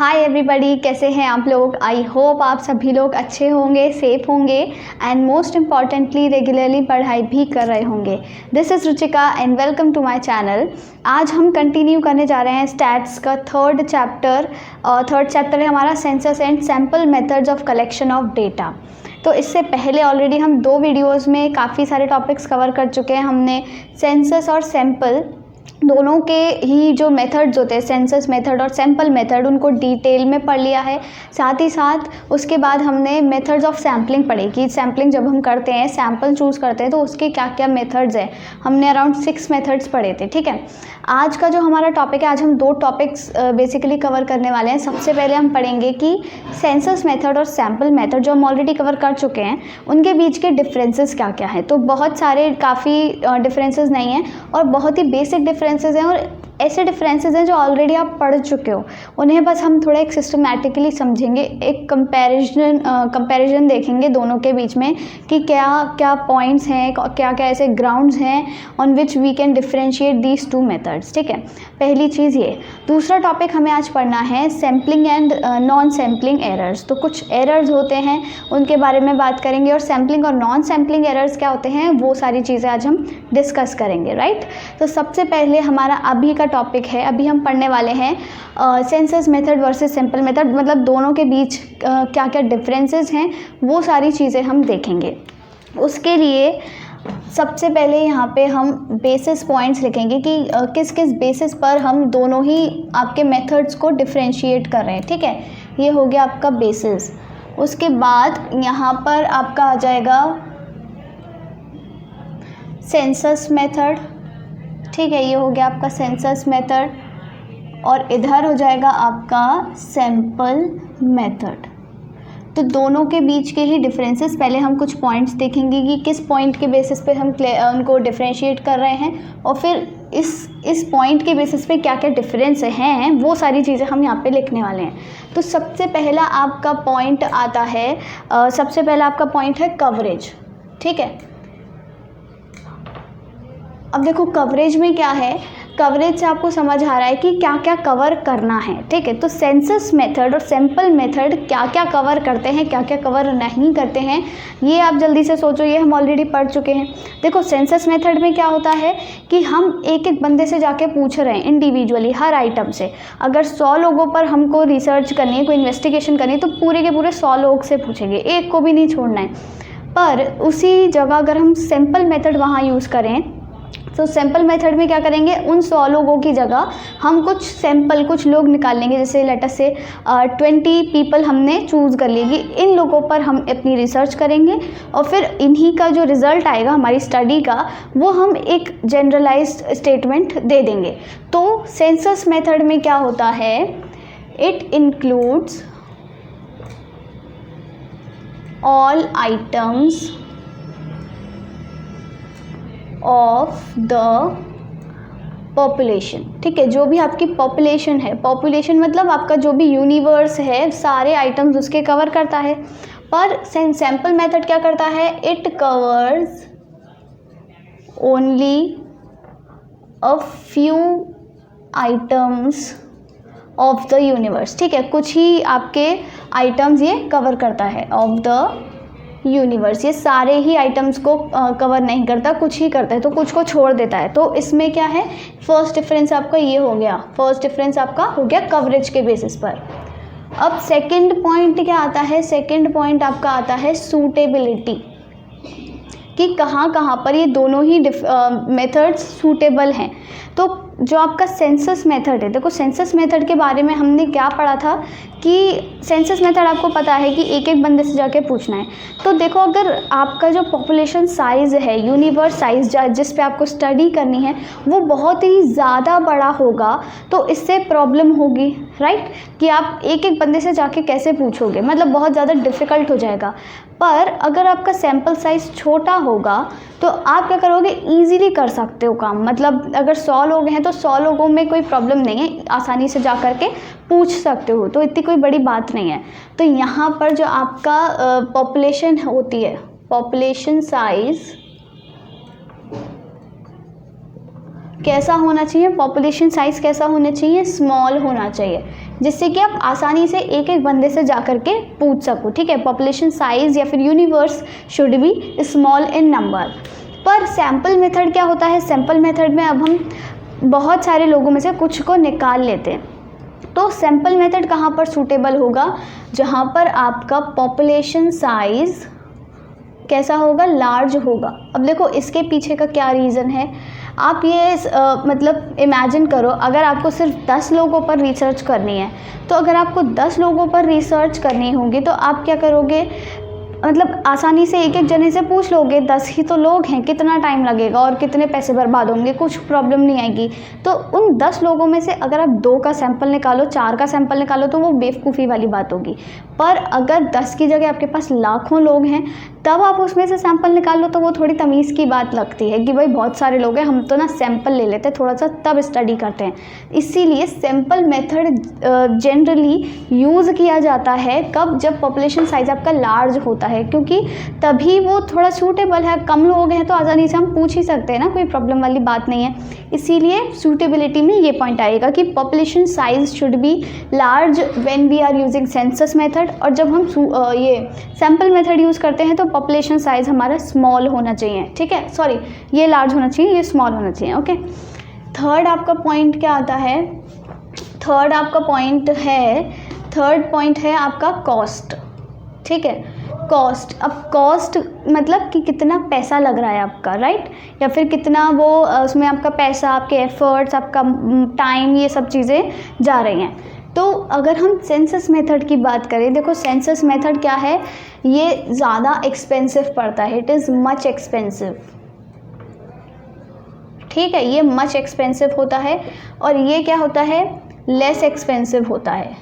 Hi everybody, कैसे हैं आप लोग। आई होप आप सभी लोग अच्छे होंगे, सेफ होंगे एंड मोस्ट इम्पॉर्टेंटली रेगुलरली पढ़ाई भी कर रहे होंगे। This is Ruchika and welcome to my channel. आज हम कंटिन्यू करने जा रहे हैं स्टैट्स का थर्ड चैप्टर है हमारा census and sample methods of collection of data. तो इससे पहले ऑलरेडी हम 2 वीडियोज़ में काफ़ी सारे टॉपिक्स कवर कर चुके हैं। हमने सेंसस और सैम्पल दोनों के ही जो मेथड्स होते हैं, सेंसस मेथड और सैम्पल मेथड, उनको डिटेल में पढ़ लिया है। साथ ही साथ उसके बाद हमने मेथड्स ऑफ सैम्पलिंग पढ़ी कि सैम्पलिंग जब हम करते हैं, सैम्पल चूज़ करते हैं तो उसके क्या क्या मेथड्स हैं। हमने अराउंड 6 मेथड्स पढ़े थे। ठीक है, आज का जो हमारा टॉपिक है, आज हम 2 टॉपिक्स बेसिकली कवर करने वाले हैं। सबसे पहले हम पढ़ेंगे कि सेंसस मेथड और सैम्पल मेथड जो हम ऑलरेडी कवर कर चुके हैं, उनके बीच के डिफरेंसेस क्या क्या हैं। तो बहुत सारे काफ़ी डिफरेंसेस नहीं हैं और बहुत ही बेसिक डिफरेंसेस हैं और ऐसे डिफरेंसेस हैं जो ऑलरेडी आप पढ़ चुके हो। उन्हें बस हम थोड़ा एक सिस्टमैटिकली समझेंगे, एक कंपैरिजन देखेंगे दोनों के बीच में कि क्या क्या पॉइंट्स हैं, क्या क्या ऐसे ग्राउंड्स हैं on which we can differentiate these 2 methods. ठीक है, पहली चीज़ ये। दूसरा टॉपिक हमें आज पढ़ना है sampling and non sampling errors. तो कुछ एरर्स होते हैं, उनके बारे में बात करेंगे और सैम्पलिंग और नॉन सैम्पलिंग एरर्स क्या होते हैं, वो सारी चीज़ें आज हम डिस्कस करेंगे। राइट, तो सबसे पहले हमारा अभी का टॉपिक है, अभी हम पढ़ने वाले हैं census method versus sample method, मतलब दोनों के बीच क्या क्या डिफरेंसेस हैं, वो सारी चीज़ें हम देखेंगे। उसके लिए सबसे पहले यहाँ पे हम बेसिस पॉइंट्स लिखेंगे कि किस किस बेसिस पर हम दोनों ही आपके मेथड्स को डिफरेंशिएट कर रहे हैं। ठीक है, ये हो गया आपका बेसिस। उसके बाद यहाँ पर आपका आ जाएगा सेंसस मेथड। ठीक है, ये हो गया आपका सेंसस मेथड और इधर हो जाएगा आपका सैम्पल मेथड। तो दोनों के बीच के ही डिफरेंसेस, पहले हम कुछ पॉइंट्स देखेंगे कि किस पॉइंट के बेसिस पे हम उनको डिफरेंशिएट कर रहे हैं और फिर इस पॉइंट के बेसिस पे क्या क्या डिफरेंस हैं, वो सारी चीज़ें हम यहाँ पे लिखने वाले हैं। तो सबसे पहला आपका पॉइंट आता है, सबसे पहला आपका पॉइंट है कवरेज। ठीक है, अब देखो कवरेज में क्या है, कवरेज से आपको समझ आ रहा है कि क्या क्या कवर करना है। ठीक है, तो सेंसस मेथड और सैम्पल मेथड क्या क्या कवर करते हैं, क्या क्या कवर नहीं करते हैं, ये आप जल्दी से सोचो। ये हम ऑलरेडी पढ़ चुके हैं। देखो सेंसस मेथड में क्या होता है कि हम एक एक बंदे से जाके पूछ रहे हैं इंडिविजुअली हर आइटम से। अगर 100 लोगों पर हमको रिसर्च करनी है, कोई इन्वेस्टिगेशन करनी है, तो पूरे के पूरे 100 लोग से पूछेंगे, एक को भी नहीं छोड़ना है। पर उसी जगह अगर हम सैम्पल मेथड वहाँ यूज़ करें, तो सैम्पल मेथड में क्या करेंगे, उन 100 लोगों की जगह हम कुछ सैम्पल, कुछ लोग निकाल लेंगे। जैसे लेट अस से 20 पीपल हमने चूज़ कर लिए कि इन लोगों पर हम अपनी रिसर्च करेंगे और फिर इन्हीं का जो रिज़ल्ट आएगा हमारी स्टडी का, वो हम एक जनरलाइज्ड स्टेटमेंट दे देंगे। तो सेंसस मेथड में क्या होता है, it includes all items of the population. ठीक है, जो भी आपकी पॉपुलेशन है, पॉपुलेशन मतलब आपका जो भी यूनिवर्स है, सारे आइटम्स उसके कवर करता है। पर सैम्पल मेथड क्या करता है, it covers only a few items of the universe. ठीक है, कुछ ही आपके आइटम्स ये कवर करता है ऑफ द यूनिवर्स। ये सारे ही आइटम्स को कवर नहीं करता, कुछ ही करता है, तो कुछ को छोड़ देता है। तो इसमें क्या है, फर्स्ट डिफरेंस आपका ये हो गया, फर्स्ट डिफरेंस आपका हो गया कवरेज के बेसिस पर। अब सेकंड पॉइंट क्या आता है, सेकंड पॉइंट आपका आता है सूटेबिलिटी, कि कहाँ कहाँ पर ये दोनों ही मेथड्स सूटेबल हैं। तो जो आपका सेंसस मेथड है, देखो सेंसस मेथड के बारे में हमने क्या पढ़ा था कि सेंसस मेथड आपको पता है कि एक एक बंदे से जाके पूछना है। तो देखो अगर आपका जो पॉपुलेशन साइज़ है, यूनिवर्स साइज़ जिस पे आपको स्टडी करनी है, वो बहुत ही ज़्यादा बड़ा होगा, तो इससे प्रॉब्लम होगी। राइट, कि आप एक एक बंदे से जाके कैसे पूछोगे, मतलब बहुत ज़्यादा डिफ़िकल्ट हो जाएगा। पर अगर आपका सैम्पल साइज़ छोटा होगा तो आप क्या करोगे, ईजीली कर सकते हो काम। मतलब अगर 100 लोग हैं तो 100 लोगों में कोई प्रॉब्लम नहीं है, आसानी से जा कर के पूछ सकते हो, तो इतनी कोई बड़ी बात नहीं है। तो यहाँ पर जो आपका पॉपुलेशन होती है, पॉपुलेशन साइज़ कैसा होना चाहिए, पॉपुलेशन साइज़ कैसा होना चाहिए, स्मॉल होना चाहिए। जिससे कि आप आसानी से एक एक बंदे से जा कर के पूछ सको, ठीक है। पॉपुलेशन साइज या फिर universe should be small in number. पर सैम्पल मेथड क्या होता है, सैम्पल मेथड में अब हम बहुत सारे लोगों में से कुछ को निकाल लेते हैं। तो सैम्पल मेथड कहाँ पर सूटेबल होगा, जहाँ पर आपका पॉपुलेशन साइज कैसा होगा, लार्ज होगा। अब देखो इसके पीछे का क्या रीज़न है, आप ये मतलब इमेजिन करो, अगर आपको सिर्फ 10 लोगों पर रिसर्च करनी है, तो अगर आपको 10 लोगों पर रिसर्च करनी होगी तो आप क्या करोगे, मतलब आसानी से एक एक जने से पूछ लोगे, 10 ही तो लोग हैं, कितना टाइम लगेगा और कितने पैसे बर्बाद होंगे, कुछ प्रॉब्लम नहीं आएगी। तो उन 10 लोगों में से अगर आप 2 का सैंपल निकालो, 4 का सैंपल निकालो, तो वो बेवकूफ़ी वाली बात होगी। पर अगर 10 की जगह आपके पास लाखों लोग हैं, तब आप उसमें से सैंपल निकाल लो, तो वो थोड़ी तमीज़ की बात लगती है कि भाई बहुत सारे लोग हैं, हम तो ना सैंपल ले लेते हैं थोड़ा सा, तब स्टडी करते हैं। इसीलिए सैंपल मेथड जनरली यूज़ किया जाता है कब, जब पॉपुलेशन साइज आपका लार्ज होता है, क्योंकि तभी वो थोड़ा सूटेबल है। कम लोग हैं तो आसानी से हम पूछ ही सकते हैं ना, कोई प्रॉब्लम वाली बात नहीं है। इसीलिए सूटेबिलिटी में ये पॉइंट आएगा कि population size should be large when we are using census method, और जब हम ये सैंपल मेथड यूज़ करते हैं तो पॉपुलेशन साइज हमारा स्मॉल होना चाहिए, ठीक है। सॉरी, ये लार्ज होना चाहिए, ये स्मॉल होना चाहिए, ओके। थर्ड आपका पॉइंट क्या आता है, थर्ड पॉइंट है आपका कॉस्ट, ठीक है। कॉस्ट, अब कॉस्ट मतलब कि कितना पैसा लग रहा है आपका, राइट, या फिर कितना वो उसमें आपका पैसा, आपके एफर्ट्स, आपका टाइम, ये सब चीज़ें जा रही हैं। तो अगर हम सेंसस मेथड की बात करें, देखो सेंसस मेथड क्या है, ये ज़्यादा एक्सपेंसिव पड़ता है, इट इज़ मच एक्सपेंसिव, ठीक है। ये मच एक्सपेंसिव होता है, और ये क्या होता है, लेस एक्सपेंसिव होता है।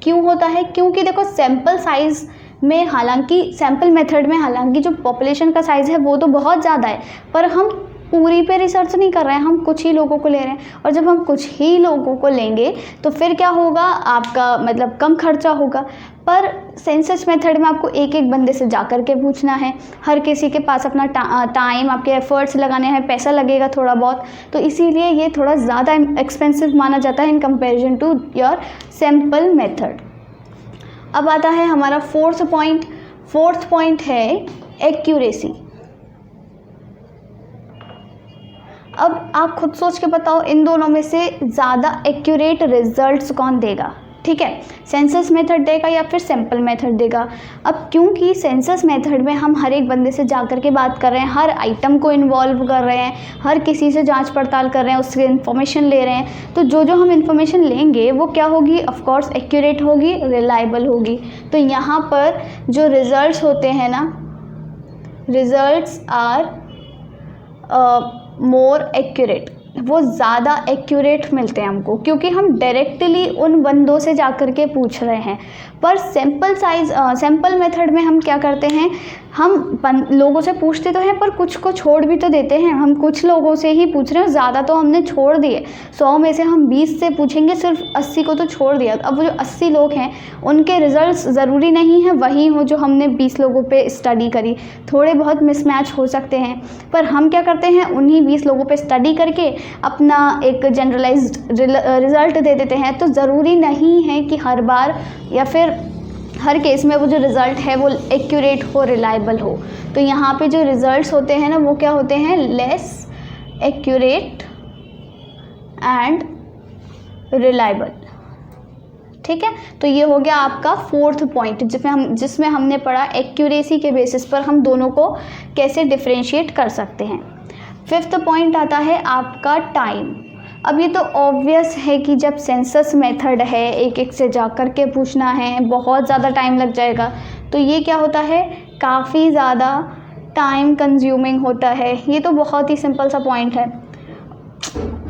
क्यों होता है, क्योंकि देखो सैंपल साइज़ में, हालांकि सैंपल मेथड में हालांकि जो पॉपुलेशन का साइज़ है वो तो बहुत ज़्यादा है, पर हम पूरी पे रिसर्च नहीं कर रहे हैं, हम कुछ ही लोगों को ले रहे हैं। और जब हम कुछ ही लोगों को लेंगे तो फिर क्या होगा, आपका मतलब कम खर्चा होगा। पर सेंसस मेथड में आपको एक एक बंदे से जा कर के पूछना है, हर किसी के पास अपना टाइम, आपके एफर्ट्स लगाने हैं, पैसा लगेगा थोड़ा बहुत, तो इसीलिए ये थोड़ा ज़्यादा एक्सपेंसिव माना जाता है in comparison to your sample method. अब आता है हमारा फोर्थ पॉइंट है एक्यूरेसी। अब आप खुद सोच के बताओ, इन दोनों में से ज़्यादा एक्यूरेट रिजल्ट्स कौन देगा, ठीक है, सेंसस मेथड देगा या फिर सैंपल मेथड देगा। अब क्योंकि सेंसस मेथड में हम हर एक बंदे से जा कर के बात कर रहे हैं, हर आइटम को इन्वॉल्व कर रहे हैं, हर किसी से जांच पड़ताल कर रहे हैं, उससे इन्फॉर्मेशन ले रहे हैं, तो जो जो हम इन्फॉर्मेशन लेंगे वो क्या होगी, ऑफकोर्स एक्यूरेट होगी, रिलायबल होगी। तो यहाँ पर जो रिजल्ट्स होते हैं ना, रिजल्ट्स आर मोर एक्यूरेट, वो ज़्यादा एक्यूरेट मिलते हैं हमको, क्योंकि हम डायरेक्टली उन बंदों से जा कर के पूछ रहे हैं। पर सैंपल मेथड में हम क्या करते हैं, हम लोगों से पूछते तो हैं पर कुछ को छोड़ भी तो देते हैं। हम कुछ लोगों से ही पूछ रहे हैं, ज़्यादा तो हमने छोड़ दिए। 100 में से हम 20 से पूछेंगे, सिर्फ 80 को तो छोड़ दिया। अब वो जो 80 लोग हैं उनके रिजल्ट्स ज़रूरी नहीं है वही हो जो हमने 20 लोगों पे स्टडी करी, थोड़े बहुत मिसमैच हो सकते हैं। पर हम क्या करते हैं, उन्हीं 20 लोगों पे स्टडी करके अपना एक जनरलाइज्ड रिज़ल्ट दे देते हैं। तो ज़रूरी नहीं है कि हर बार या फिर हर केस में वो जो रिज़ल्ट है वो एक्यूरेट हो, रिलायबल हो। तो यहाँ पे जो रिज़ल्ट्स होते हैं ना, वो क्या होते हैं, लेस एक्यूरेट एंड रिलायबल, ठीक है। तो ये हो गया आपका फोर्थ पॉइंट, जिसमें हमने पढ़ा एक्यूरेसी के बेसिस पर हम दोनों को कैसे डिफरेंशिएट कर सकते हैं। फिफ्थ पॉइंट आता है आपका टाइम। अब ये तो ऑब्वियस है कि जब सेंसस मेथड है, एक एक से जा कर के पूछना है, बहुत ज़्यादा टाइम लग जाएगा। तो ये क्या होता है, काफ़ी ज़्यादा टाइम कंज्यूमिंग होता है। ये तो बहुत ही सिंपल सा पॉइंट है,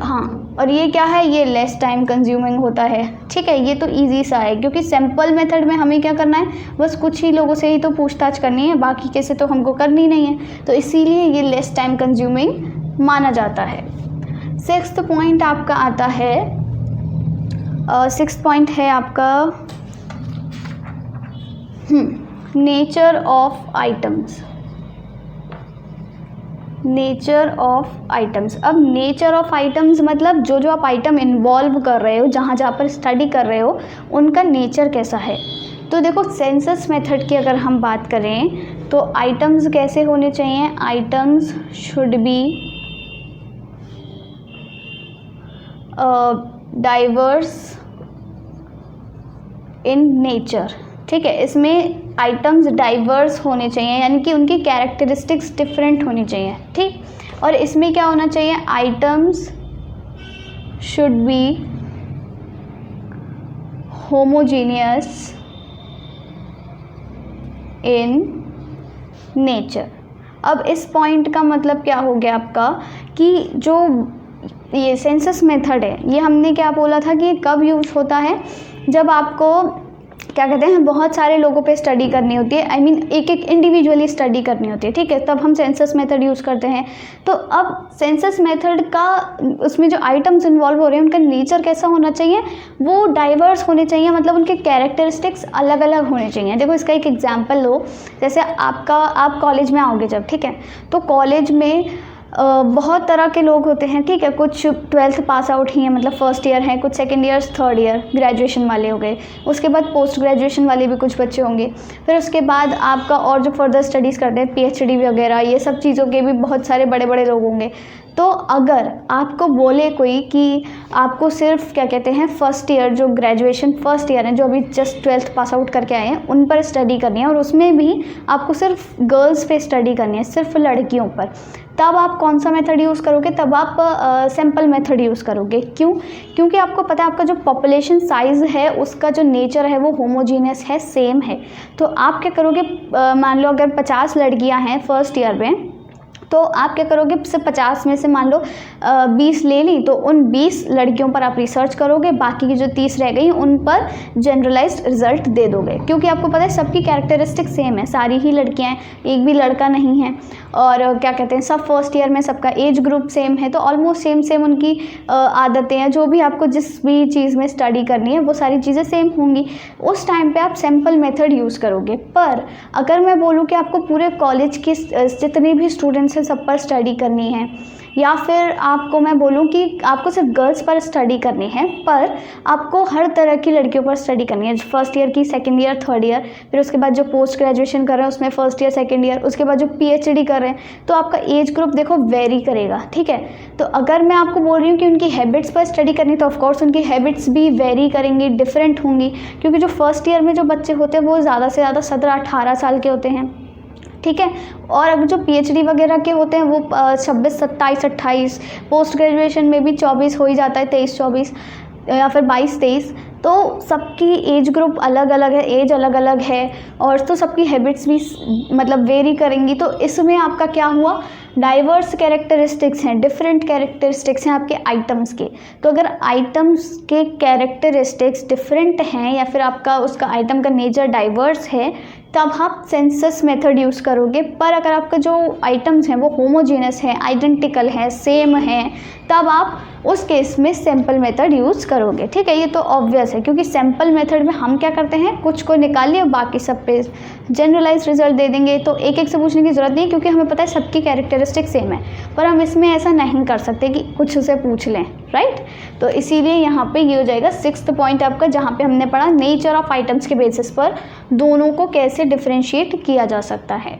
हाँ। और ये क्या है, ये लेस टाइम कंज्यूमिंग होता है, ठीक है। ये तो इजी सा है, क्योंकि सैंपल मेथड में हमें क्या करना है, बस कुछ ही लोगों से ही तो पूछताछ करनी है, बाकी के से तो हमको करनी नहीं है। तो इसीलिए ये लेस टाइम कंज्यूमिंग माना जाता है। सिक्स्थ पॉइंट आपका आता है, सिक्स्थ पॉइंट है आपका nature of items. Nature of items. अब नेचर ऑफ आइटम्स मतलब जो जो आप आइटम इन्वॉल्व कर रहे हो, जहाँ जहाँ पर स्टडी कर रहे हो, उनका नेचर कैसा है। तो देखो सेंसस मेथड की अगर हम बात करें तो आइटम्स कैसे होने चाहिए, items should be diverse in nature. ठीक है, इसमें आइटम्स डाइवर्स होने चाहिए, यानी कि उनकी कैरेक्टरिस्टिक्स डिफरेंट होनी चाहिए। ठीक, और इसमें क्या होना चाहिए, items should be homogeneous in nature. अब इस पॉइंट का मतलब क्या हो गया आपका कि जो ये सेंसस मेथड है, ये हमने क्या बोला था कि कब यूज होता है, जब आपको क्या कहते हैं बहुत सारे लोगों पे स्टडी करनी होती है, आई मीन एक एक इंडिविजुअली स्टडी करनी होती है। ठीक है, तब हम सेंसस मेथड यूज़ करते हैं। तो अब सेंसस मेथड का उसमें जो आइटम्स इन्वॉल्व हो रहे हैं उनका नेचर कैसा होना चाहिए, वो डाइवर्स होने चाहिए, मतलब उनके कैरेक्टरिस्टिक्स अलग अलग होने चाहिए। देखो इसका एक एग्जाम्पल लो, जैसे आप कॉलेज में आओगे जब, ठीक है, तो कॉलेज में बहुत तरह के लोग होते हैं। ठीक है, कुछ 12th पास आउट ही हैं, मतलब फर्स्ट ईयर हैं, कुछ second year, third year graduation वाले हो गए, उसके बाद पोस्ट ग्रेजुएशन वाले भी कुछ बच्चे होंगे, फिर उसके बाद आपका और जो फर्दर स्टडीज़ करते हैं PhD वगैरह, ये सब चीज़ों के भी बहुत सारे बड़े बड़े लोग होंगे। तो अगर आपको बोले कोई कि आपको सिर्फ क्या कहते हैं फर्स्ट ईयर, जो ग्रेजुएशन फर्स्ट ईयर हैं, जो अभी जस्ट 12th पास आउट करके आए हैं, उन पर स्टडी करनी है, और उसमें भी आपको सिर्फ गर्ल्स पे स्टडी करनी है, सिर्फ लड़कियों पर, तब आप कौन सा मेथड यूज़ करोगे, तब आप सैम्पल मेथड यूज़ करोगे। क्यों? क्योंकि आपको पता है आपका जो पॉपुलेशन साइज़ है उसका जो नेचर है वो होमोजीनियस है, सेम है। तो आप क्या करोगे, मान लो अगर 50 लड़कियां हैं फर्स्ट ईयर में, तो आप क्या करोगे, सिर्फ 50 में से मान लो 20 ले ली, तो उन 20 लड़कियों पर आप रिसर्च करोगे, बाकी की जो 30 रह गई उन पर जनरलाइज्ड रिजल्ट दे दोगे, क्योंकि आपको पता है सबकी कैरेक्टरिस्टिक सेम है, सारी ही लड़कियां हैं, एक भी लड़का नहीं है, और क्या कहते हैं सब फर्स्ट ईयर में, सबका एज ग्रुप सेम है, तो ऑलमोस्ट सेम उनकी आदतें हैं, जो भी आपको जिस भी चीज़ में स्टडी करनी है वो सारी चीज़ें सेम होंगी। उस टाइम पे आप सैम्पल मेथड यूज़ करोगे। पर अगर मैं बोलूँ कि आपको पूरे कॉलेज की जितने भी स्टूडेंट्स हैं सब पर स्टडी करनी है, या फिर आपको मैं बोलूँ कि आपको सिर्फ गर्ल्स पर स्टडी करनी है, पर आपको हर तरह की लड़कियों पर स्टडी करनी है, फर्स्ट ईयर की, सेकंड ईयर, थर्ड ईयर, फिर उसके बाद जो पोस्ट ग्रेजुएशन कर रहे हैं उसमें फर्स्ट ईयर, सेकंड ईयर, उसके बाद जो PhD कर रहे हैं, तो आपका एज ग्रुप देखो वेरी करेगा। ठीक है, तो अगर मैं आपको बोल रही हूँ कि उनकी हैबिट्स पर स्टडी करनी, तो ऑफकोर्स उनकी हैबिट्स भी वेरी करेंगी, डिफरेंट होंगी, क्योंकि जो फर्स्ट ईयर में जो बच्चे होते हैं वो ज़्यादा से ज़्यादा 17-18 साल के होते हैं। ठीक है, और अगर जो PhD वगैरह के होते हैं वो 26, 27, 28, पोस्ट ग्रेजुएशन में भी 24 हो ही जाता है, 23-24 या फिर 22-23, तो सबकी एज ग्रुप अलग अलग है, एज अलग अलग है, और तो सबकी हैबिट्स भी मतलब वेरी करेंगी। तो इसमें आपका क्या हुआ, डाइवर्स कैरेक्टरिस्टिक्स हैं, डिफरेंट कैरेक्टरिस्टिक्स हैं आपके आइटम्स के। तो अगर आइटम्स के कैरेक्टरिस्टिक्स डिफरेंट हैं, या फिर आपका उसका आइटम का नेचर डाइवर्स है, तब आप सेंसस मेथड यूज़ करोगे। पर अगर आपका जो आइटम्स हैं वो होमोजीनस है, आइडेंटिकल है, सेम है, तब आप उस केस में सैम्पल मेथड यूज़ करोगे। ठीक है, ये तो ऑब्वियस है, क्योंकि सैम्पल मेथड में हम क्या करते हैं, कुछ को निकाल लिया, बाकी सब पे जनरलाइज रिजल्ट दे देंगे, तो एक एक से पूछने की ज़रूरत नहीं, क्योंकि हमें पता है सबकी कैरेक्टरिस्टिक सेम है। पर हम इसमें ऐसा नहीं कर सकते कि कुछ उसे पूछ लें, राइट। तो इसीलिए यहाँ पे ये हो जाएगा 6th पॉइंट आपका, जहाँ पे हमने पढ़ा नेचर ऑफ आइटम्स के बेसिस पर दोनों को कैसे डिफरेंशिएट किया जा सकता है।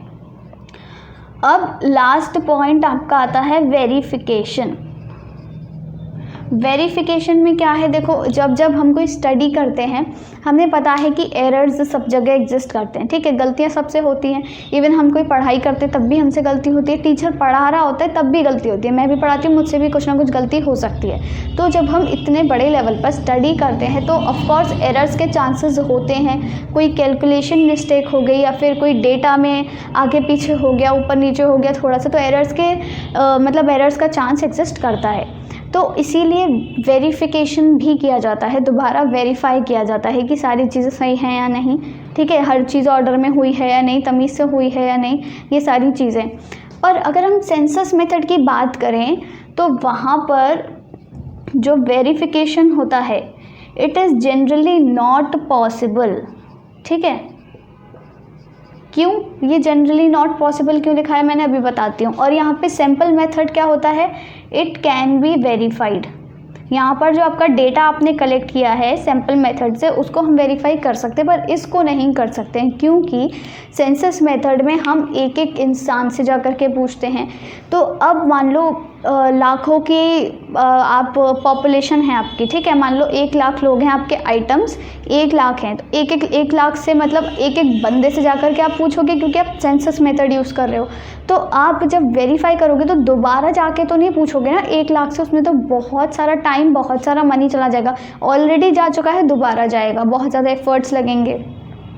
अब लास्ट पॉइंट आपका आता है वेरिफिकेशन। वेरिफिकेशन में क्या है, देखो जब हम कोई स्टडी करते हैं, हमें पता है कि एरर्स सब जगह एग्जिस्ट करते हैं। ठीक है, गलतियां सबसे होती हैं, इवन हम कोई पढ़ाई करते हैं तब भी हमसे गलती होती है, टीचर पढ़ा रहा होता है तब भी गलती होती है, मैं भी पढ़ाती हूँ, मुझसे भी कुछ ना कुछ गलती हो सकती है। तो जब हम इतने बड़े लेवल पर स्टडी करते हैं तो ऑफकोर्स एरर्स के चांसेस होते हैं, कोई कैलकुलेशन मिस्टेक हो गई, या फिर कोई डेटा में आगे पीछे हो गया, ऊपर नीचे हो गया थोड़ा सा, तो एरर्स के मतलब एरर्स का चांस एग्जिस्ट करता है। तो इसीलिए वेरिफिकेशन भी किया जाता है, दोबारा वेरीफाई किया जाता है कि सारी चीज़ें सही हैं या नहीं। ठीक है, हर चीज़ ऑर्डर में हुई है या नहीं, तमीज़ से हुई है या नहीं, ये सारी चीज़ें। पर अगर हम सेंसस मेथड की बात करें तो वहाँ पर जो वेरिफिकेशन होता है, it is generally not possible. ठीक है, क्यों ये जनरली नॉट पॉसिबल क्यों लिखा है मैंने अभी बताती हूँ। और यहाँ पे सैम्पल मेथड क्या होता है, इट कैन बी वेरीफाइड। यहाँ पर जो आपका डेटा आपने कलेक्ट किया है सैम्पल मेथड से उसको हम वेरीफाई कर सकते हैं, पर इसको नहीं कर सकते हैं क्योंकि सेंसस मेथड में हम एक एक इंसान से जा कर के पूछते हैं। तो अब मान लो लाखों की आप पॉपुलेशन है आपकी, ठीक है, मान लो 1 लाख लोग हैं, आपके आइटम्स 1 लाख हैं, तो एक लाख से मतलब एक एक बंदे से जाकर के आप पूछोगे क्योंकि आप सेंसस मेथड यूज़ कर रहे हो। तो आप जब वेरीफाई करोगे तो दोबारा जाके तो नहीं पूछोगे ना 1 लाख से, उसमें तो बहुत सारा टाइम बहुत सारा मनी चला जाएगा, ऑलरेडी जा चुका है दोबारा जाएगा, बहुत ज़्यादा एफर्ट्स लगेंगे,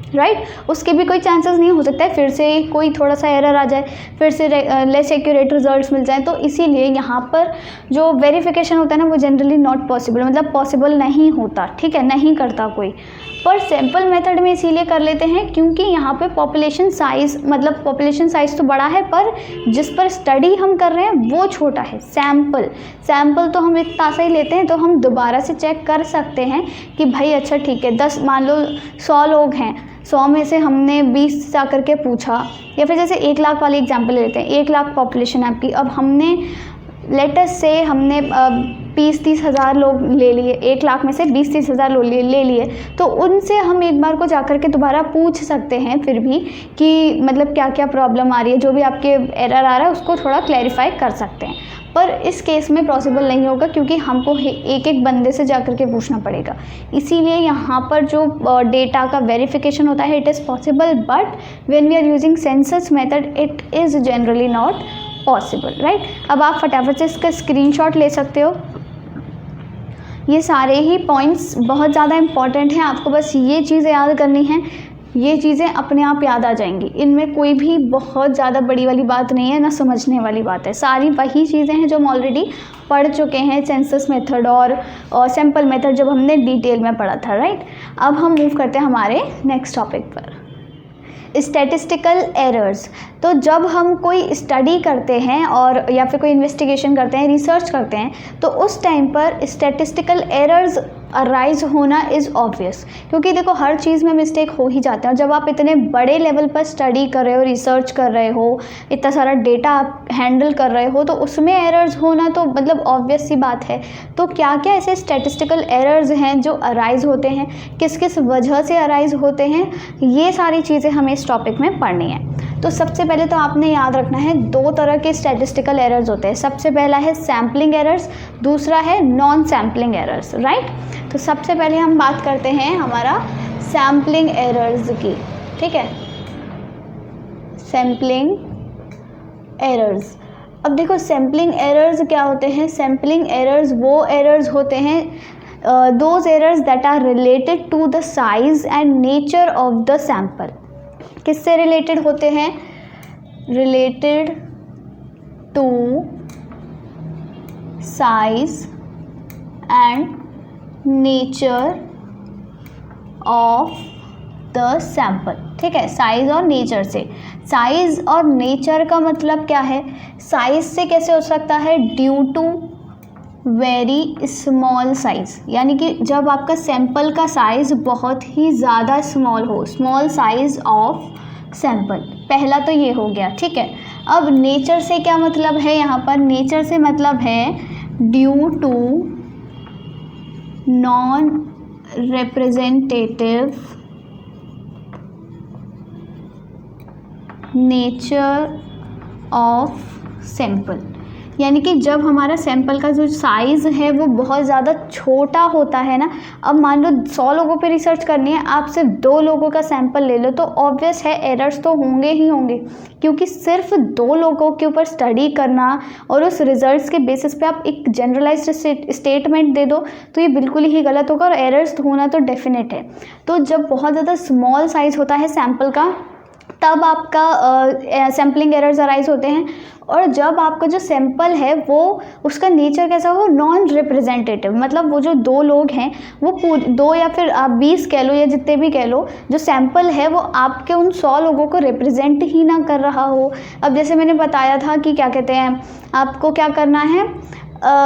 राइट। उसके भी कोई चांसेस नहीं हो सकता है फिर से कोई थोड़ा सा एरर आ जाए, फिर से लेस एक्यूरेट रिजल्ट्स मिल जाए। तो इसीलिए यहाँ पर जो वेरिफिकेशन होता है ना वो जनरली नॉट पॉसिबल, मतलब पॉसिबल नहीं होता, ठीक है, नहीं करता कोई। पर सैम्पल मेथड में इसीलिए कर लेते हैं क्योंकि यहाँ पे पॉपुलेशन साइज़, मतलब पॉपुलेशन साइज़ तो बड़ा है पर जिस पर स्टडी हम कर रहे हैं वो छोटा है। सैम्पल तो हम इतना सा ही लेते हैं, तो हम दोबारा से चेक कर सकते हैं कि भाई अच्छा ठीक है 10 मान लो 100 लोग हैं, 100 में से हमने 20 जा करके पूछा, या फिर जैसे 1 लाख वाली एग्जांपल लेते हैं, 1 लाख पॉपुलेशन है आपकी, अब हमने लेटेस्ट से हमने 20-30 हज़ार लोग ले लिए, 1 लाख में से 20-30 हज़ार लोग ले लिए, तो उनसे हम एक बार को जाकर के दोबारा पूछ सकते हैं फिर भी कि मतलब क्या क्या प्रॉब्लम आ रही है, जो भी आपके एरर आ रहा है उसको थोड़ा क्लैरिफाई कर सकते हैं। पर इस केस में पॉसिबल नहीं होगा क्योंकि हमको एक एक बंदे से जाकर के पूछना पड़ेगा। इसीलिए यहाँ पर जो डेटा का वेरिफिकेशन होता है it is possible, but when we are using census method it is generally not possible, right. अब आप फटाफट से इसका स्क्रीनशॉट ले सकते हो। ये सारे ही पॉइंट्स बहुत ज़्यादा इंपॉर्टेंट हैं, आपको बस ये चीज़ें याद करनी है, ये चीज़ें अपने आप याद आ जाएंगी। इनमें कोई भी बहुत ज़्यादा बड़ी वाली बात नहीं है, ना समझने वाली बात है, सारी वही चीज़ें हैं जो हम ऑलरेडी पढ़ चुके हैं सेंसस मेथड और सैम्पल मेथड जब हमने डिटेल में पढ़ा था, राइट। अब हम मूव करते हैं हमारे नेक्स्ट टॉपिक पर, स्टैटिस्टिकल एरर्स। तो जब हम कोई स्टडी करते हैं और या फिर कोई इन्वेस्टिगेशन करते हैं, रिसर्च करते हैं, तो उस टाइम पर स्टैटिस्टिकल एरर्स अराइज होना इज़ ऑब्वियस, क्योंकि देखो हर चीज़ में मिस्टेक हो ही जाते हैं। और जब आप इतने बड़े लेवल पर स्टडी कर रहे हो, रिसर्च कर रहे हो, इतना सारा डेटा आप हैंडल कर रहे हो, तो उसमें एरर्स होना तो मतलब ऑब्वियस सी बात है। तो क्या क्या ऐसे स्टैटिस्टिकल एरर्स हैं जो अराइज होते हैं, किस किस वजह से अराइज होते हैं, ये सारी चीज़ें हमें इस टॉपिक में पढ़नी है। तो सबसे पहले तो आपने याद रखना है 2 तरह के स्टैटिस्टिकल एरर्स होते हैं। सबसे पहला है सैम्पलिंग एरर्स, दूसरा है नॉन सैम्पलिंग एरर्स, राइट। तो सबसे पहले हम बात करते हैं हमारा सैम्पलिंग एरर्स की, ठीक है, सैम्पलिंग एरर्स। अब देखो सैम्पलिंग एरर्स क्या होते हैं। सैम्पलिंग एरर्स वो एरर्स होते हैं those errors that are related to the size and nature of the sample. किससे रिलेटेड होते हैं, related to size and nature of the sample, ठीक है, साइज और नेचर से। साइज और नेचर का मतलब क्या है, साइज से कैसे हो सकता है, due to very small size, यानी कि जब आपका सैंपल का साइज बहुत ही ज़्यादा स्मॉल हो, स्मॉल साइज ऑफ सैंपल, पहला तो ये हो गया, ठीक है। अब नेचर से क्या मतलब है, यहाँ पर नेचर से मतलब है due to non representative nature of sample, यानी कि जब हमारा सैंपल का जो साइज़ है वो बहुत ज़्यादा छोटा होता है ना। अब मान लो 100 लोगों पे रिसर्च करनी है, आप सिर्फ 2 लोगों का सैंपल ले लो, तो ऑब्वियस है एरर्स तो होंगे ही होंगे, क्योंकि सिर्फ 2 लोगों के ऊपर स्टडी करना और उस रिजल्ट्स के बेसिस पे आप एक जनरलाइज्ड स्टेटमेंट दे दो तो ये बिल्कुल ही गलत होगा और एरर्स होना तो डेफिनेट है। तो जब बहुत ज़्यादा स्मॉल साइज़ होता है सैंपल का तब आपका सैम्पलिंग एरर्स अराइज होते हैं। और जब आपका जो सैंपल है वो उसका नेचर कैसा हो, नॉन रिप्रेजेंटेटिव, मतलब वो जो 2 लोग हैं वो 2 या फिर आप 20 कह लो या जितने भी कह लो, जो सैंपल है वो आपके उन 100 लोगों को रिप्रेजेंट ही ना कर रहा हो। अब जैसे मैंने बताया था कि क्या कहते हैं, आपको क्या करना है,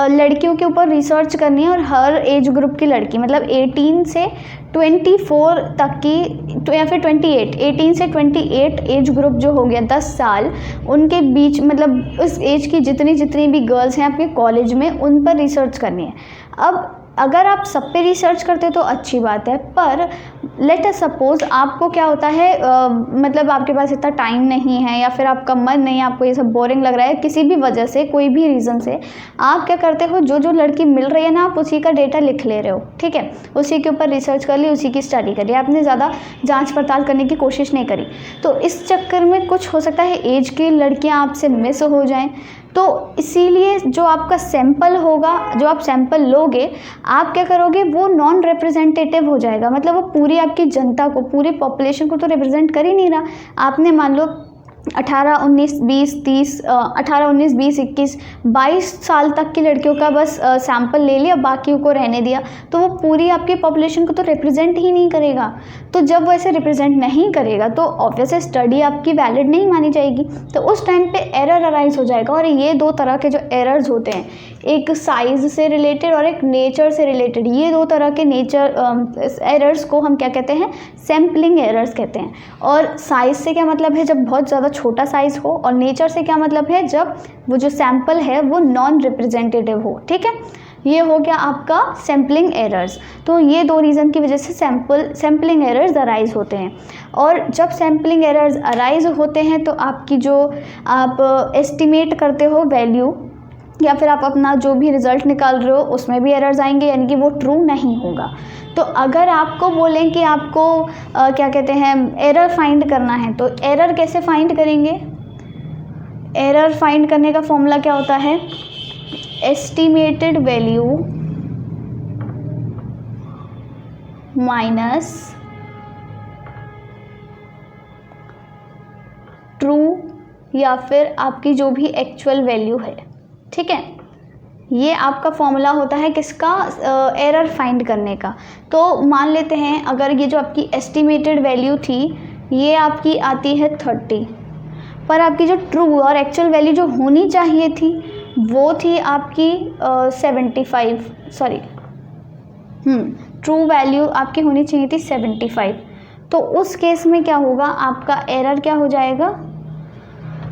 लड़कियों के ऊपर रिसर्च करनी है और हर एज ग्रुप की लड़की मतलब 18 से 24 तक की तो या फिर 28 18 से 28 एज ग्रुप जो हो गया 10 साल उनके बीच मतलब उस एज की जितनी भी गर्ल्स हैं आपके कॉलेज में उन पर रिसर्च करनी है। अब अगर आप सब पे रिसर्च करते तो अच्छी बात है, पर लेट अस सपोज आपको क्या होता है मतलब आपके पास इतना टाइम नहीं है या फिर आपका मन नहीं है, आपको ये सब बोरिंग लग रहा है किसी भी वजह से, कोई भी रीज़न से, आप क्या करते हो जो लड़की मिल रही है ना आप उसी का डेटा लिख ले रहे हो, ठीक है, उसी के ऊपर रिसर्च कर ली, उसी की स्टडी करी, आपने ज़्यादा जाँच पड़ताल करने की कोशिश नहीं करी। तो इस चक्कर में कुछ हो सकता है एज की लड़कियाँ आपसे मिस हो जाएँ। तो इसीलिए जो आपका सैंपल होगा, जो आप सैंपल लोगे, आप क्या करोगे वो नॉन रिप्रेजेंटेटिव हो जाएगा, मतलब वो पूरी आपकी जनता को, पूरी पॉपुलेशन को तो रिप्रेजेंट कर ही नहीं रहा। आपने मान लो 18, 19, 20, 30 18, 19, 20, 21, 22 साल तक की लड़कियों का बस सैंपल ले लिया, बाकियों को रहने दिया, तो वो पूरी आपकी पॉपुलेशन को तो रिप्रेजेंट ही नहीं करेगा। तो जब वो ऐसे रिप्रेजेंट नहीं करेगा तो ऑब्वियसली स्टडी आपकी वैलिड नहीं मानी जाएगी। तो उस टाइम पे एरर अराइज हो जाएगा। और ये दो तरह के जो एरर्स होते हैं, एक साइज़ से रिलेटेड और एक नेचर से रिलेटेड, ये दो तरह के एरर्स को हम क्या कहते हैं, सैम्पलिंग एरर्स कहते हैं। और साइज़ से क्या मतलब है, जब बहुत ज़्यादा छोटा साइज़ हो, और नेचर से क्या मतलब है, जब वो जो सैंपल है वो नॉन रिप्रेजेंटेटिव हो, ठीक है। ये हो गया आपका सैम्पलिंग एरर्स। तो ये दो रीज़न की वजह से सैम्पलिंग एरर्स अराइज होते हैं। और जब सैम्पलिंग एरर्स अराइज होते हैं तो आपकी जो आप एस्टिमेट करते हो वैल्यू या फिर आप अपना जो भी रिज़ल्ट निकाल रहे हो उसमें भी एरर्स आएंगे, यानी कि वो ट्रू नहीं होगा। तो अगर आपको बोलें कि आपको क्या कहते हैं एरर फाइंड करना है, तो एरर कैसे फाइंड करेंगे? एरर फाइंड करने का फॉर्मूला क्या होता है, एस्टिमेटेड वैल्यू माइनस ट्रू या फिर आपकी जो भी एक्चुअल वैल्यू है, ठीक है। ये आपका फॉर्मूला होता है किसका, एरर फाइंड करने का। तो मान लेते हैं अगर ये जो आपकी एस्टिमेटेड वैल्यू थी ये आपकी आती है 30, पर आपकी जो ट्रू और एक्चुअल वैल्यू जो होनी चाहिए थी वो थी आपकी 75, सॉरी ट्रू वैल्यू आपकी होनी चाहिए थी 75। तो उस केस में क्या होगा, आपका एरर क्या हो जाएगा,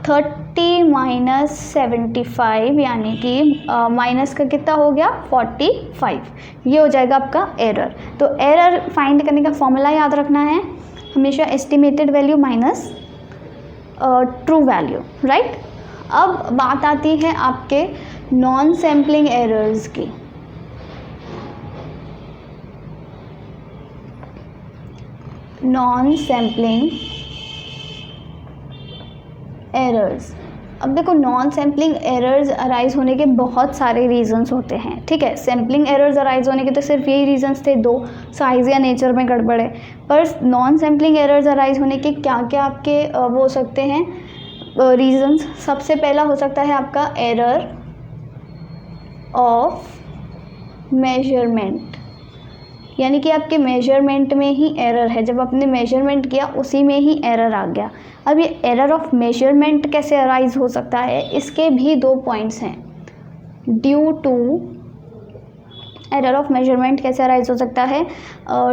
30 माइनस 75, यानी कि माइनस का कितना हो गया 45, ये हो जाएगा आपका एरर। तो एरर फाइंड करने का फॉर्मूला याद रखना है हमेशा, estimated value minus true value, right. अब बात आती है आपके नॉन सैम्पलिंग एरर्स की। नॉन सैम्पलिंग एरर्स, अब देखो नॉन सैम्पलिंग एरर्स अराइज होने के बहुत सारे रीजंस होते हैं, ठीक है। सैम्पलिंग एरर्स अराइज होने के तो सिर्फ यही रीजंस थे, दो, साइज़ या नेचर में गड़बड़ है। पर नॉन सैम्पलिंग एरर्स अराइज होने के क्या क्या आपके वो हो सकते हैं रीजंस। सबसे पहला हो सकता है आपका एरर ऑफ मेजरमेंट, यानी कि आपके मेजरमेंट में ही एरर है, जब आपने मेजरमेंट किया उसी में ही एरर आ गया। अब ये एरर ऑफ मेजरमेंट कैसे अराइज हो सकता है, इसके भी दो पॉइंट्स हैं। Due to error of measurement कैसे अराइज हो सकता है,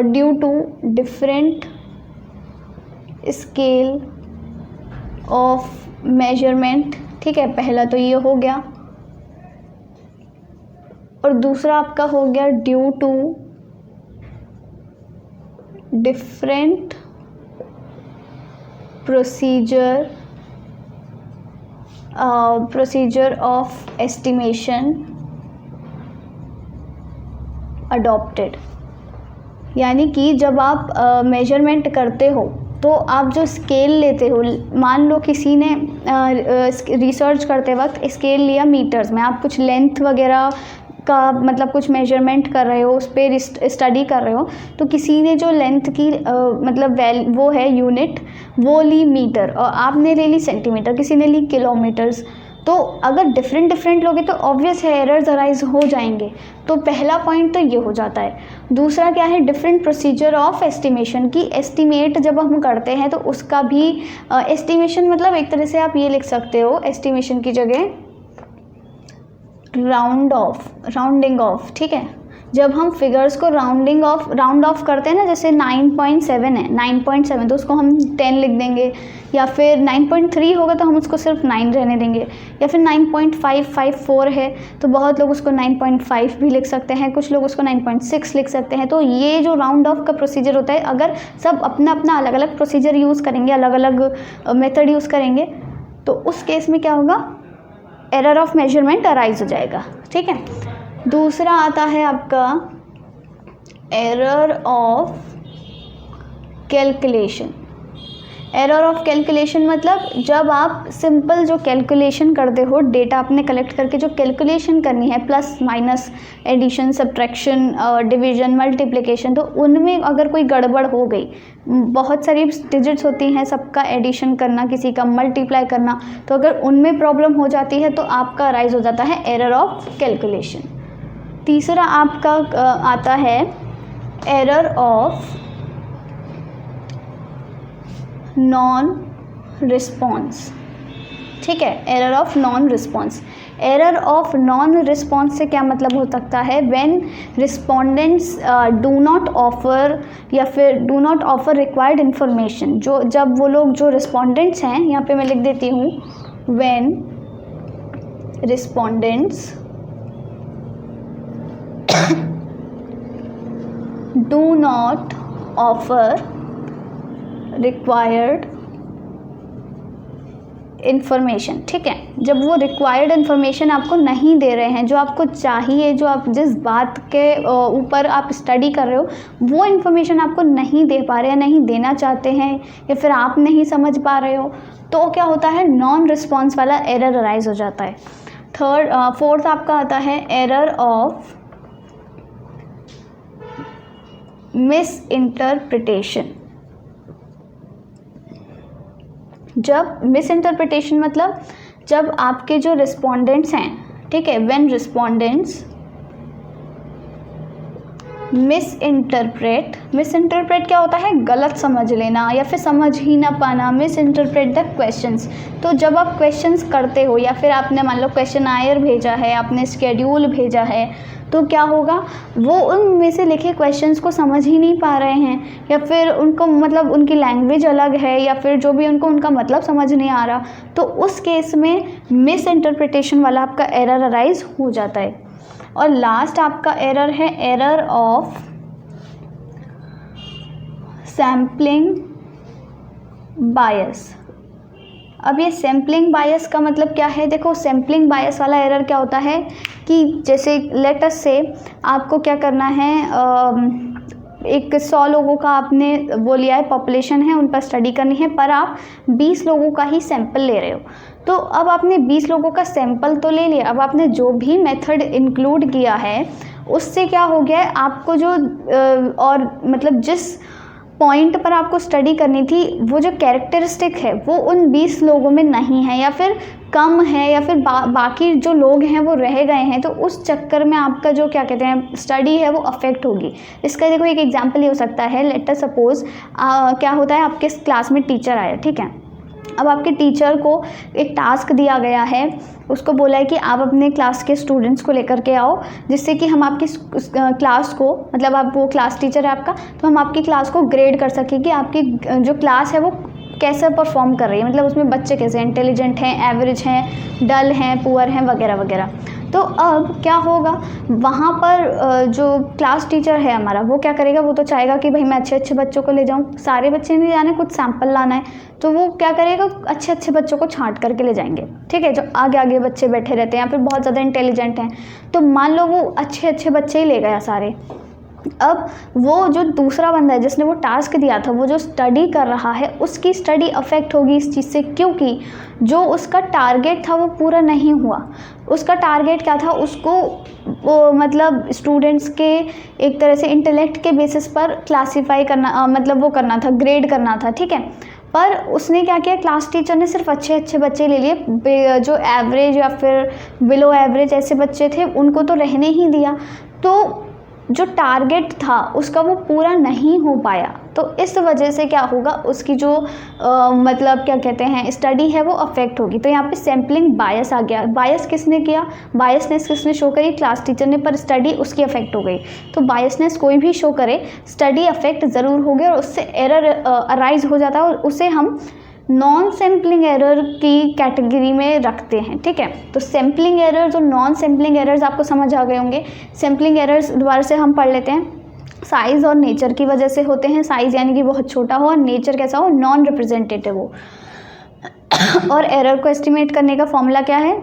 due to different scale of measurement, ठीक है, पहला तो ये हो गया। और दूसरा आपका हो गया due to different procedure of estimation adopted, यानी कि जब आप मेजरमेंट करते हो तो आप जो स्केल लेते हो, मान लो किसी ने रिसर्च करते वक्त स्केल लिया मीटर्स में, आप कुछ लेंथ वगैरह का मतलब कुछ मेजरमेंट कर रहे हो, उस पर स्टडी कर रहे हो, तो किसी ने जो लेंथ की मतलब वो है यूनिट, वो ली मीटर और आपने ले ली सेंटीमीटर, किसी ने ली किलोमीटर्स। तो अगर डिफरेंट लोगे तो ऑब्वियस है एरर्स अराइज हो जाएंगे। तो पहला पॉइंट तो ये हो जाता है। दूसरा क्या है, डिफरेंट प्रोसीजर ऑफ एस्टिमेशन की, एस्टिमेट जब हम करते हैं तो उसका भी एस्टिमेशन मतलब एक तरह से आप ये लिख सकते हो एस्टिमेशन की जगह राउंडिंग ऑफ, ठीक है। जब हम फिगर्स को राउंड ऑफ करते हैं ना, जैसे 9.7 है, 9.7 तो उसको हम 10 लिख देंगे, या फिर 9.3 होगा तो हम उसको सिर्फ 9 रहने देंगे, या फिर 9.554 है तो बहुत लोग उसको 9.5 भी लिख सकते हैं, कुछ लोग उसको 9.6 लिख सकते हैं। तो ये जो राउंड ऑफ का प्रोसीजर होता है, अगर सब अपना अपना अलग अलग प्रोसीजर यूज़ करेंगे, अलग अलग मेथड यूज़ करेंगे, तो उस केस में क्या होगा, एरर ऑफ मेजरमेंट अराइज हो जाएगा, ठीक है। दूसरा आता है आपका error of calculation. Error of calculation मतलब जब आप सिंपल जो कैलकुलेशन करते हो, डेटा आपने कलेक्ट करके जो कैलकुलेशन करनी है, plus minus, addition, subtraction, division, multiplication, तो उनमें अगर कोई गड़बड़ हो गई, बहुत सारी डिजिट्स होती हैं, सबका एडिशन करना, किसी का मल्टीप्लाई करना, तो अगर उनमें प्रॉब्लम हो जाती है तो आपका राइज हो जाता है एरर ऑफ कैलकुलेशन। तीसरा आपका आता है एरर ऑफ नॉन रिस्पॉन्स, ठीक है। Error of non response, error of non response से क्या मतलब हो सकता है, when respondents do not offer या फिर do not offer required information. जो जब वो लोग जो रिस्पोंडेंट्स हैं, यहाँ पे मैं लिख देती हूँ, when respondents do not offer required information, ठीक है। जब वो रिक्वायर्ड इन्फॉर्मेशन आपको नहीं दे रहे हैं, जो आपको चाहिए, जो आप जिस बात के ऊपर आप स्टडी कर रहे हो, वो इन्फॉर्मेशन आपको नहीं दे पा रहे हैं, नहीं देना चाहते हैं, या फिर आप नहीं समझ पा रहे हो, तो क्या होता है, नॉन रिस्पॉन्स वाला एरर अराइज हो जाता है। फोर्थ आपका आता है एरर ऑफ मिस इंटरप्रिटेशन। जब मिस इंटरप्रिटेशन मतलब जब आपके जो रिस्पोंडेंट्स हैं, ठीक है, व्हेन रिस्पोंडेंट्स मिस इंटरप्रेट क्या होता है, गलत समझ लेना या फिर समझ ही ना पाना, मिस इंटरप्रेट द क्वेश्चंस। तो जब आप क्वेश्चंस करते हो, या फिर आपने मान लो क्वेश्चन आयर भेजा है, आपने स्केड्यूल भेजा है, तो क्या होगा, वो उनमें से लिखे क्वेश्चंस को समझ ही नहीं पा रहे हैं, या फिर उनको मतलब उनकी लैंग्वेज अलग है, या फिर जो भी उनका मतलब समझ नहीं आ रहा, तो उस केस में मिस इंटरप्रिटेशन वाला आपका एरर अराइज हो जाता है। और लास्ट आपका एरर है एरर ऑफ सैम्पलिंग बायस। अब ये सैम्पलिंग बायस का मतलब क्या है, देखो सैम्पलिंग बायस वाला एरर क्या होता है कि जैसे लेट अस से आपको क्या करना है, एक 100 लोगों का आपने वो लिया है, पॉपुलेशन है, उन पर स्टडी करनी है, पर आप 20 लोगों का ही सैंपल ले रहे हो। तो अब आपने 20 लोगों का सैंपल तो ले लिया, अब आपने जो भी मेथड इंक्लूड किया है उससे क्या हो गया है, आपको जो और मतलब जिस पॉइंट पर आपको स्टडी करनी थी, वो जो कैरेक्टरिस्टिक है वो उन 20 लोगों में नहीं है, या फिर कम है, या फिर बाकी जो लोग हैं वो रह गए हैं, तो उस चक्कर में आपका जो क्या कहते हैं स्टडी है वो अफेक्ट होगी। इसका देखो एक एग्जांपल ये हो सकता है, लेट अस सपोज क्या होता है, आपके क्लास में टीचर आया, ठीक है। अब आपके टीचर को एक टास्क दिया गया है, उसको बोला है कि आप अपने क्लास के स्टूडेंट्स को लेकर के आओ, जिससे कि हम आपकी क्लास को, मतलब आप वो क्लास टीचर है आपका, तो हम आपकी क्लास को ग्रेड कर सकें कि आपकी जो क्लास है वो कैसे परफॉर्म कर रही है, मतलब उसमें बच्चे कैसे इंटेलिजेंट हैं, एवरेज हैं, डल हैं, पुअर हैं, वगैरह वगैरह। तो अब क्या होगा, वहाँ पर जो क्लास टीचर है हमारा, वो क्या करेगा, वो तो चाहेगा कि भाई मैं अच्छे अच्छे बच्चों को ले जाऊँ, सारे बच्चे नहीं जाने, कुछ सैंपल लाना है, तो वो क्या करेगा, अच्छे अच्छे बच्चों को छांट करके ले जाएंगे, ठीक है, जो आगे आगे बच्चे बैठे रहते हैं या फिर बहुत ज़्यादा इंटेलिजेंट हैं, तो मान लो वो अच्छे अच्छे बच्चे ही ले गया सारे। अब वो जो दूसरा बंदा है जिसने वो टास्क दिया था, वो जो स्टडी कर रहा है, उसकी स्टडी अफेक्ट होगी इस चीज़ से, क्योंकि जो उसका टारगेट था वो पूरा नहीं हुआ। उसका टारगेट क्या था, उसको वो मतलब स्टूडेंट्स के एक तरह से इंटेलेक्ट के बेसिस पर क्लासीफाई करना, मतलब वो करना था, ग्रेड करना था, ठीक है। पर उसने क्या किया, क्लास टीचर ने सिर्फ अच्छे अच्छे बच्चे ले लिए, जो एवरेज या फिर बिलो एवरेज ऐसे बच्चे थे उनको तो रहने ही दिया। तो जो टारगेट था उसका वो पूरा नहीं हो पाया, तो इस वजह से क्या होगा, उसकी जो मतलब क्या कहते हैं स्टडी है वो अफेक्ट होगी। तो यहाँ पे सैम्पलिंग बायस आ गया। बायस किसने किया, बायसनेस किसने शो करी, क्लास टीचर ने, पर स्टडी उसकी अफेक्ट हो गई। तो बायसनेस कोई भी शो करे, स्टडी अफेक्ट ज़रूर होगी और उससे एरर अराइज हो जाता है और उसे हम नॉन सैम्पलिंग एरर की कैटेगरी में रखते हैं। ठीक है, तो सैम्पलिंग एरर्स और नॉन सैम्पलिंग एरर्स आपको समझ आ गए होंगे। सैम्पलिंग एरर्स दोबारा से हम पढ़ लेते हैं। साइज़ और नेचर की वजह से होते हैं। साइज़ यानी कि बहुत छोटा हो और नेचर कैसा हो, नॉन रिप्रेजेंटेटिव हो। और एरर को एस्टिमेट करने का फॉर्मूला क्या है,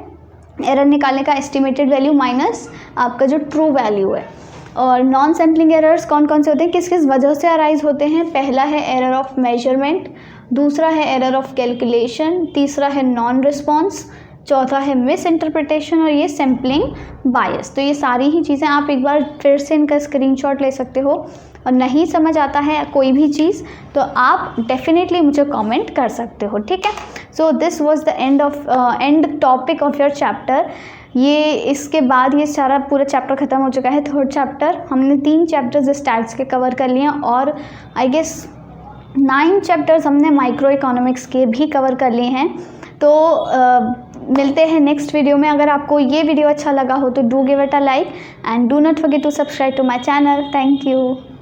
एरर निकालने का एस्टिमेटेड वैल्यू माइनस आपका जो ट्रू वैल्यू है। और नॉन सैम्पलिंग एरर्स कौन कौन से होते हैं, किस किस वजह से अराइज होते हैं। पहला है एरर ऑफ मेजरमेंट, दूसरा है एरर ऑफ कैलकुलेशन, तीसरा है नॉन रिस्पॉन्स, चौथा है मिस इंटरप्रिटेशन और ये सैम्पलिंग बायस। तो ये सारी ही चीज़ें आप एक बार फिर से इनका स्क्रीनशॉट ले सकते हो। और नहीं समझ आता है कोई भी चीज़ तो आप डेफिनेटली मुझे कमेंट कर सकते हो। ठीक है, so this was the end topic of your chapter. ये इसके बाद ये सारा पूरा चैप्टर ख़त्म हो चुका है। थर्ड चैप्टर हमने 3 चैप्टर्स स्टैट्स के कवर कर लिए और आई गेस 9 चैप्टर्स हमने माइक्रो इकोनॉमिक्स के भी कवर कर लिए हैं। तो मिलते हैं नेक्स्ट वीडियो में। अगर आपको ये वीडियो अच्छा लगा हो तो do give it a like and do not forget to subscribe to my channel. Thank you.